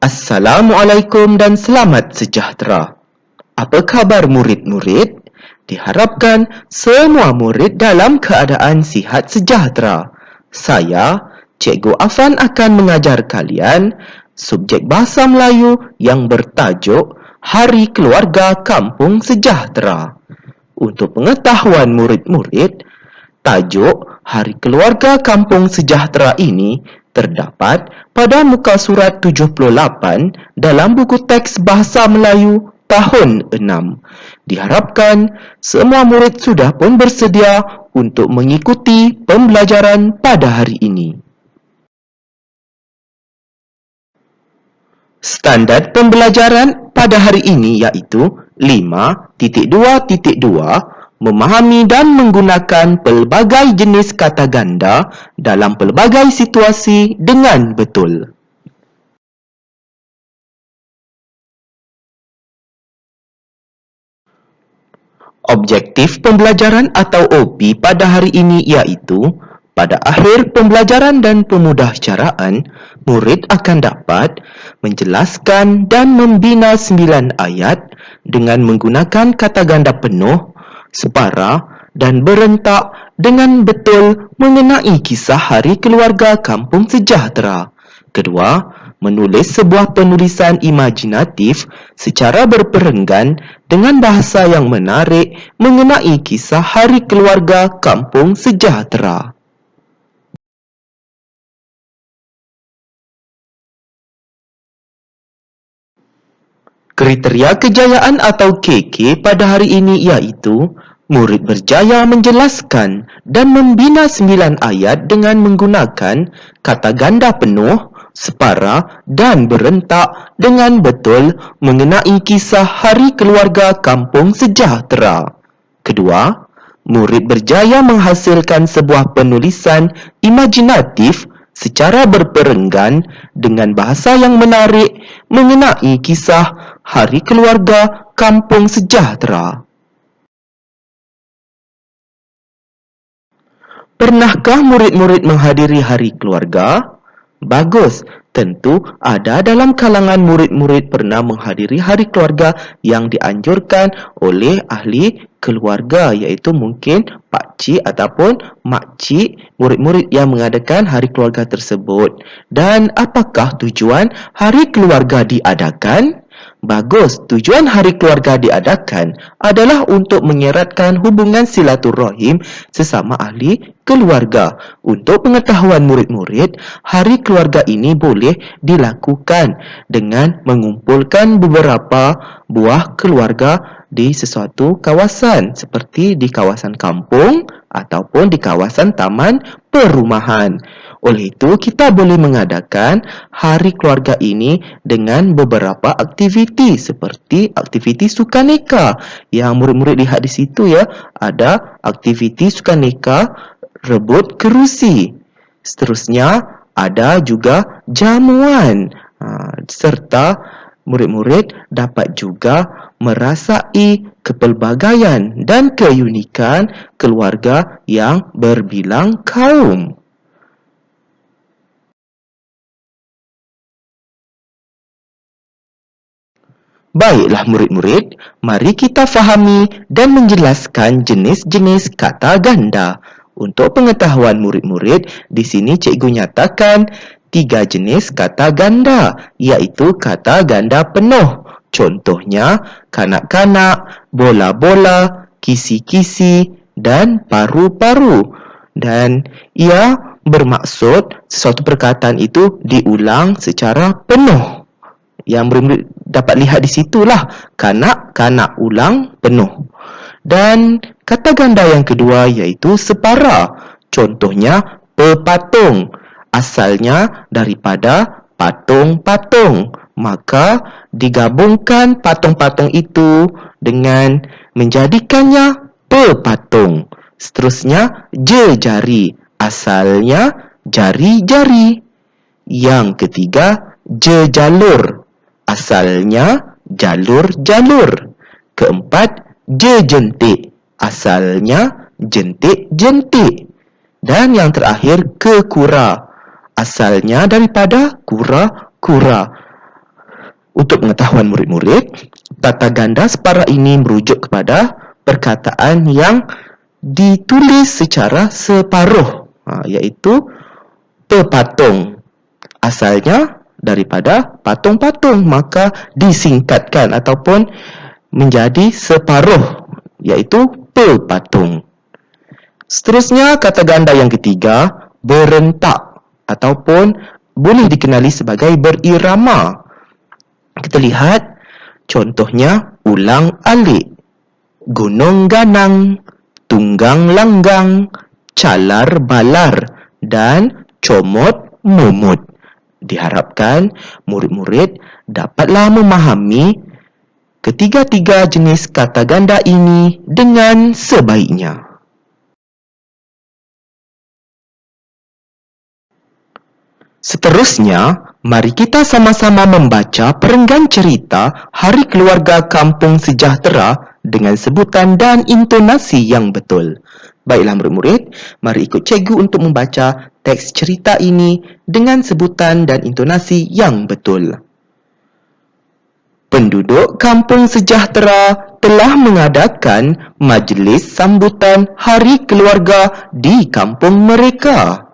Assalamualaikum dan selamat sejahtera. Apa khabar murid-murid? Diharapkan semua murid dalam keadaan sihat sejahtera. Saya, Cikgu Afan akan mengajar kalian subjek Bahasa Melayu yang bertajuk Hari Keluarga Kampung Sejahtera. Untuk pengetahuan murid-murid, tajuk Hari Keluarga Kampung Sejahtera ini terdapat pada muka surat 78 dalam buku teks Bahasa Melayu tahun 6. Diharapkan semua murid sudah pun bersedia untuk mengikuti pembelajaran pada hari ini. Standard pembelajaran pada hari ini iaitu 5.2.2 memahami dan menggunakan pelbagai jenis kata ganda dalam pelbagai situasi dengan betul. Objektif pembelajaran atau OP pada hari ini iaitu pada akhir pembelajaran dan pemudahcaraan, murid akan dapat menjelaskan dan membina 9 ayat dengan menggunakan kata ganda penuh, separa dan berentak dengan betul mengenai kisah Hari Keluarga Kampung Sejahtera. Kedua, menulis sebuah penulisan imajinatif secara berperenggan dengan bahasa yang menarik mengenai kisah Hari Keluarga Kampung Sejahtera. Kriteria kejayaan atau KK pada hari ini iaitu murid berjaya menjelaskan dan membina 9 ayat dengan menggunakan kata ganda penuh, separa dan berentak dengan betul mengenai kisah Hari Keluarga Kampung Sejahtera. Kedua, murid berjaya menghasilkan sebuah penulisan imajinatif secara berperenggan dengan bahasa yang menarik mengenai kisah Hari Keluarga Kampung Sejahtera. Pernahkah murid-murid menghadiri Hari Keluarga? Bagus, tentu ada dalam kalangan murid-murid pernah menghadiri Hari Keluarga yang dianjurkan oleh ahli keluarga, iaitu mungkin pakcik ataupun makcik murid-murid yang mengadakan Hari Keluarga tersebut. Dan apakah tujuan Hari Keluarga diadakan? Bagus, tujuan Hari Keluarga diadakan adalah untuk mengeratkan hubungan silaturahim sesama ahli keluarga. Untuk pengetahuan murid-murid, Hari Keluarga ini boleh dilakukan dengan mengumpulkan beberapa buah keluarga di sesuatu kawasan seperti di kawasan kampung ataupun di kawasan taman perumahan. Oleh itu, kita boleh mengadakan Hari Keluarga ini dengan beberapa aktiviti seperti aktiviti sukaneka yang murid-murid lihat di situ ya. Ada aktiviti sukaneka rebut kerusi. Seterusnya, ada juga jamuan serta murid-murid dapat juga merasai kepelbagaian dan keunikan keluarga yang berbilang kaum. Baiklah murid-murid, mari kita fahami dan menjelaskan jenis-jenis kata ganda. Untuk pengetahuan murid-murid, di sini cikgu nyatakan 3 jenis kata ganda, iaitu kata ganda penuh. Contohnya, kanak-kanak, bola-bola, kisi-kisi dan paru-paru. Dan ia bermaksud sesuatu perkataan itu diulang secara penuh. Yang murid-murid dapat lihat di situlah, kanak-kanak ulang penuh. Dan kata ganda yang kedua iaitu separa. Contohnya pepatung. Asalnya daripada patung-patung. Maka digabungkan patung-patung itu dengan menjadikannya pepatung. Seterusnya jejari. Asalnya jari-jari. Yang ketiga jejalur. Asalnya jalur-jalur. Keempat, jejentik. Asalnya jentik-jentik. Dan yang terakhir, kekura. Asalnya daripada kura-kura. Untuk pengetahuan murid-murid, kata ganda separa ini merujuk kepada perkataan yang ditulis secara separuh, iaitu pepatung. Asalnya daripada patung-patung, maka disingkatkan ataupun menjadi separuh, iaitu pepatung. Seterusnya, kata ganda yang ketiga, berentak ataupun boleh dikenali sebagai berirama. Kita lihat contohnya ulang alik, gunung ganang, tunggang langgang, calar balar, dan comot mumut. Diharapkan murid-murid dapatlah memahami ketiga-tiga jenis kata ganda ini dengan sebaiknya. Seterusnya, mari kita sama-sama membaca perenggan cerita Hari Keluarga Kampung Sejahtera dengan sebutan dan intonasi yang betul. Baiklah murid-murid, mari ikut cikgu untuk membaca teks cerita ini dengan sebutan dan intonasi yang betul. Penduduk Kampung Sejahtera telah mengadakan majlis sambutan Hari Keluarga di kampung mereka.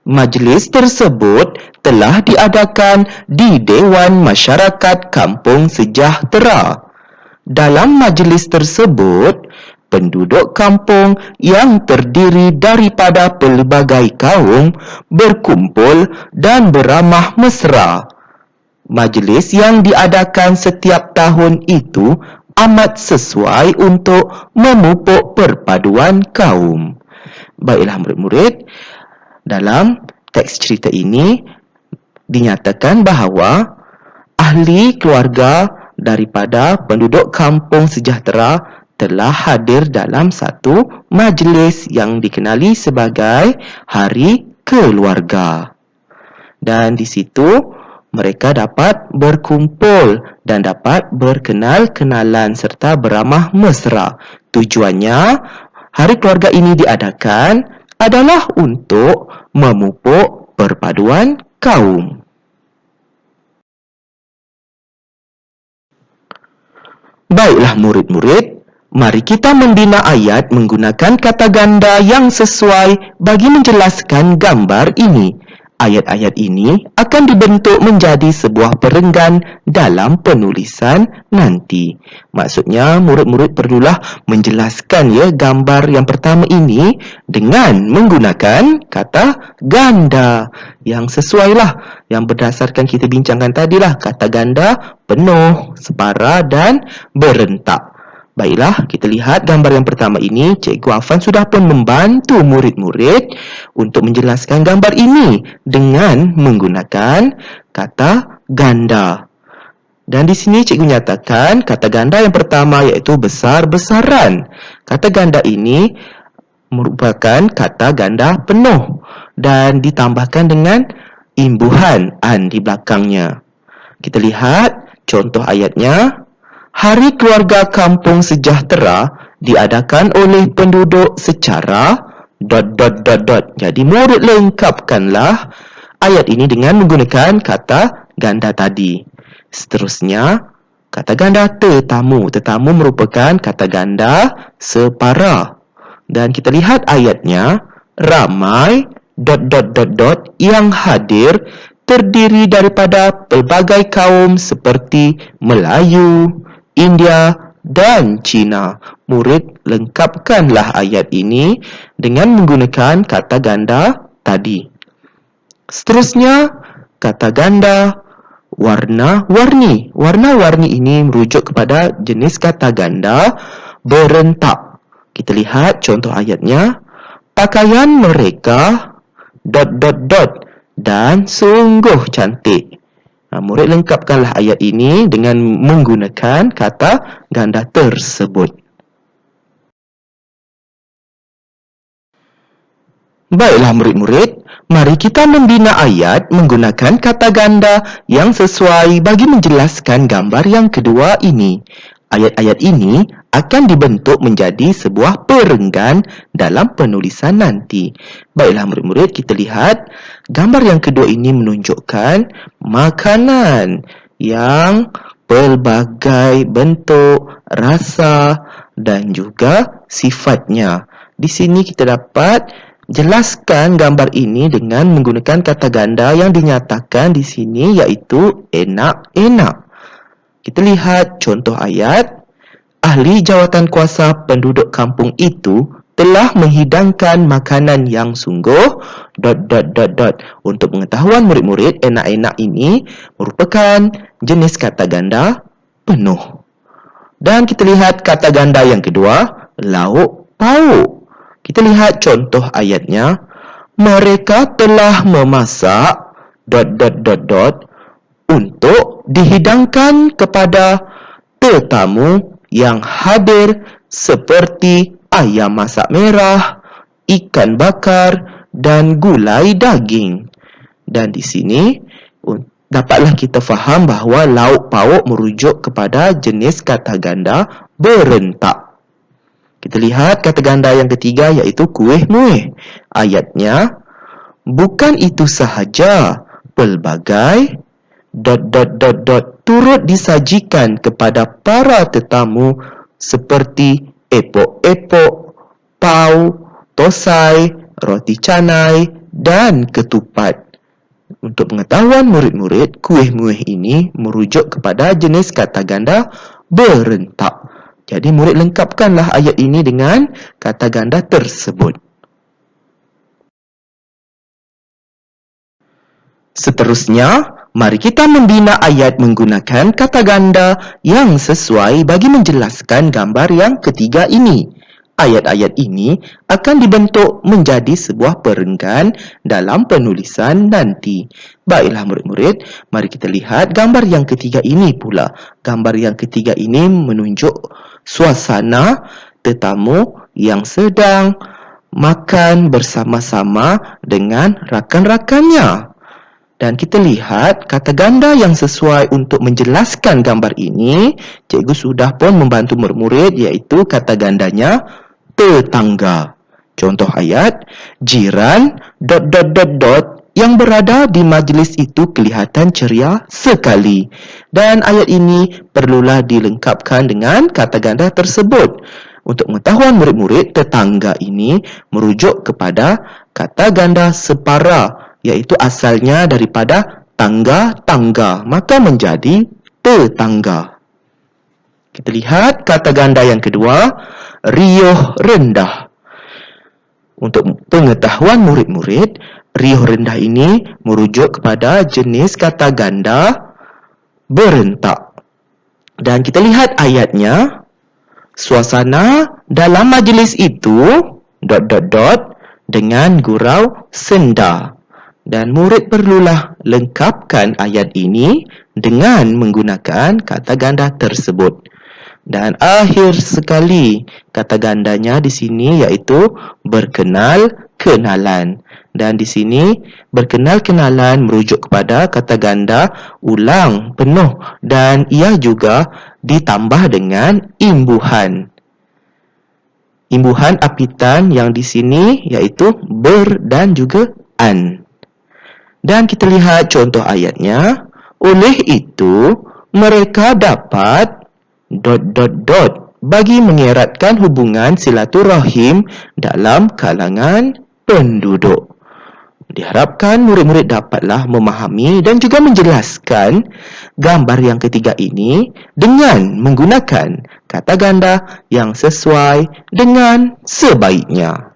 Majlis tersebut telah diadakan di Dewan Masyarakat Kampung Sejahtera. Dalam majlis tersebut, penduduk kampung yang terdiri daripada pelbagai kaum berkumpul dan beramah mesra. Majlis yang diadakan setiap tahun itu amat sesuai untuk memupuk perpaduan kaum. Baiklah murid-murid, dalam teks cerita ini dinyatakan bahawa ahli keluarga daripada penduduk Kampung Sejahtera telah hadir dalam satu majlis yang dikenali sebagai Hari Keluarga. Dan di situ mereka dapat berkumpul dan dapat berkenal-kenalan serta beramah mesra. Tujuannya, Hari Keluarga ini diadakan adalah untuk memupuk perpaduan kaum. Baiklah murid-murid, mari kita membina ayat menggunakan kata ganda yang sesuai bagi menjelaskan gambar ini. Ayat-ayat ini akan dibentuk menjadi sebuah perenggan dalam penulisan nanti. Maksudnya, murid-murid perlulah menjelaskan gambar yang pertama ini dengan menggunakan kata ganda yang sesuailah, yang berdasarkan kita bincangkan tadilah, kata ganda penuh, separa dan berentak. Baiklah, kita lihat gambar yang pertama ini. Cikgu Afan sudah pun membantu murid-murid untuk menjelaskan gambar ini dengan menggunakan kata ganda. Dan di sini cikgu nyatakan kata ganda yang pertama iaitu besar-besaran. Kata ganda ini merupakan kata ganda penuh dan ditambahkan dengan imbuhan an di belakangnya. Kita lihat contoh ayatnya. Hari Keluarga Kampung Sejahtera diadakan oleh penduduk secara ... Jadi murid lengkapkanlah ayat ini dengan menggunakan kata ganda tadi. Seterusnya, kata ganda tetamu. Tetamu merupakan kata ganda separa. Dan kita lihat ayatnya, ramai ... yang hadir terdiri daripada pelbagai kaum seperti Melayu, India dan Cina. Murid lengkapkanlah ayat ini dengan menggunakan kata ganda tadi. Seterusnya, kata ganda warna-warni. Warna-warni ini merujuk kepada jenis kata ganda berentak. Kita lihat contoh ayatnya. Pakaian mereka ... dan sungguh cantik. Murid lengkapkanlah ayat ini dengan menggunakan kata ganda tersebut. Baiklah murid-murid, mari kita membina ayat menggunakan kata ganda yang sesuai bagi menjelaskan gambar yang kedua ini. Ayat-ayat ini akan dibentuk menjadi sebuah perenggan dalam penulisan nanti. Baiklah murid-murid, kita lihat gambar yang kedua ini menunjukkan makanan. yang pelbagai bentuk, rasa dan juga sifatnya. Di sini kita dapat jelaskan gambar ini dengan menggunakan kata ganda yang dinyatakan di sini iaitu enak-enak. Kita lihat contoh ayat. Ahli jawatan kuasa penduduk kampung itu telah menghidangkan makanan yang sungguh ... Untuk pengetahuan murid-murid, enak-enak ini merupakan jenis kata ganda penuh. Dan kita lihat kata ganda yang kedua, lauk pauk. Kita lihat contoh ayatnya. Mereka telah memasak ... untuk dihidangkan kepada tetamu yang hadir seperti ayam masak merah, ikan bakar dan gulai daging. Dan di sini dapatlah kita faham bahawa lauk pauk merujuk kepada jenis kata ganda berentak. Kita lihat kata ganda yang ketiga iaitu kuih muih. Ayatnya, bukan itu sahaja, pelbagai ... turut disajikan kepada para tetamu seperti epok-epok, pau, tosai, roti canai dan ketupat. Untuk pengetahuan murid-murid, kuih muih ini merujuk kepada jenis kata ganda berentak. Jadi murid lengkapkanlah ayat ini dengan kata ganda tersebut. Seterusnya, mari kita membina ayat menggunakan kata ganda yang sesuai bagi menjelaskan gambar yang ketiga ini. Ayat-ayat ini akan dibentuk menjadi sebuah perenggan dalam penulisan nanti. Baiklah murid-murid, mari kita lihat gambar yang ketiga ini pula. Gambar yang ketiga ini menunjuk suasana tetamu yang sedang makan bersama-sama dengan rakan-rakannya. Dan kita lihat kata ganda yang sesuai untuk menjelaskan gambar ini. Cikgu sudah pun membantu murid-murid iaitu kata gandanya tetangga. Contoh ayat, jiran ... yang berada di majlis itu kelihatan ceria sekali. Dan ayat ini perlulah dilengkapkan dengan kata ganda tersebut. Untuk pengetahuan murid-murid, tetangga ini merujuk kepada kata ganda separa, iaitu asalnya daripada tangga-tangga, maka menjadi tetangga. Kita lihat kata ganda yang kedua, riuh rendah. Untuk pengetahuan murid-murid, riuh rendah ini merujuk kepada jenis kata ganda berentak. Dan kita lihat ayatnya, suasana dalam majlis itu ... dengan gurau senda. Dan murid perlulah lengkapkan ayat ini dengan menggunakan kata ganda tersebut. Dan akhir sekali kata gandanya di sini iaitu berkenal-kenalan. Dan di sini berkenal-kenalan merujuk kepada kata ganda ulang penuh dan ia juga ditambah dengan imbuhan. Imbuhan apitan yang di sini iaitu ber dan juga an. Dan kita lihat contoh ayatnya. Oleh itu, mereka dapat ... bagi mengeratkan hubungan silaturahim dalam kalangan penduduk. Diharapkan murid-murid dapatlah memahami dan juga menjelaskan gambar yang ketiga ini dengan menggunakan kata ganda yang sesuai dengan sebaiknya.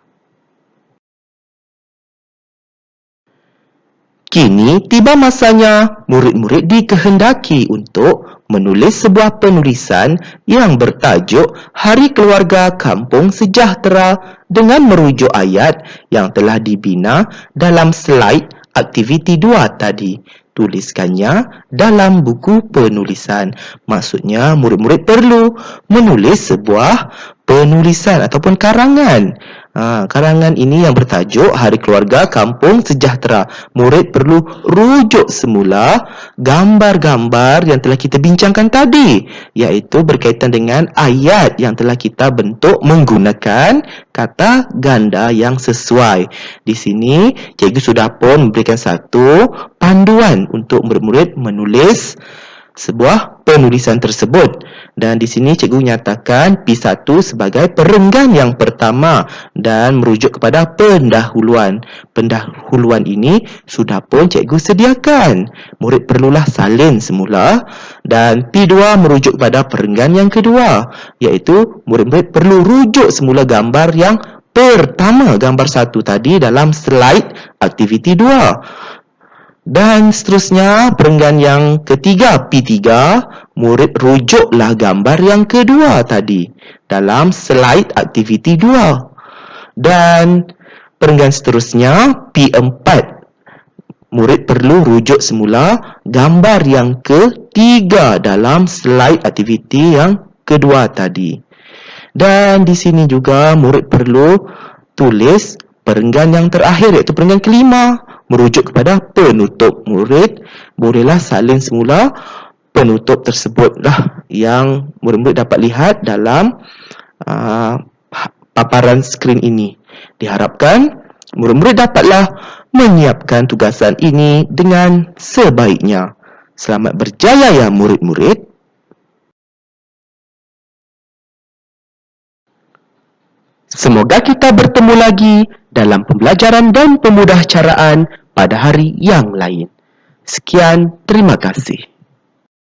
Kini tiba masanya murid-murid dikehendaki untuk menulis sebuah penulisan yang bertajuk Hari Keluarga Kampung Sejahtera dengan merujuk ayat yang telah dibina dalam slide aktiviti 2 tadi. Tuliskannya dalam buku penulisan. Maksudnya murid-murid perlu menulis sebuah penulisan ataupun karangan. Karangan ini yang bertajuk Hari Keluarga Kampung Sejahtera. Murid perlu rujuk semula gambar-gambar yang telah kita bincangkan tadi, iaitu berkaitan dengan ayat yang telah kita bentuk menggunakan kata ganda yang sesuai. Di sini cikgu sudah pun memberikan satu panduan untuk murid-murid menulis sebuah penulisan tersebut. Dan di sini cikgu nyatakan P1 sebagai perenggan yang pertama dan merujuk kepada pendahuluan. Pendahuluan ini sudah pun cikgu sediakan. Murid perlulah salin semula, dan P2 merujuk kepada perenggan yang kedua, iaitu murid-murid perlu rujuk semula gambar yang pertama, gambar 1 tadi dalam slide aktiviti 2. Dan seterusnya, perenggan yang ketiga, P3, murid rujuklah gambar yang kedua tadi dalam slide aktiviti 2. Dan perenggan seterusnya, P4, murid perlu rujuk semula gambar yang ketiga dalam slide aktiviti yang kedua tadi. Dan di sini juga murid perlu tulis perenggan yang terakhir, iaitu perenggan kelima, merujuk kepada penutup. Murid bolehlah salin semula penutup tersebutlah yang murid-murid dapat lihat dalam paparan skrin ini. Diharapkan murid-murid dapatlah menyiapkan tugasan ini dengan sebaiknya. Selamat berjaya ya murid-murid. Semoga kita bertemu lagi dalam pembelajaran dan pemudahcaraan pada hari yang lain. Sekian, terima kasih.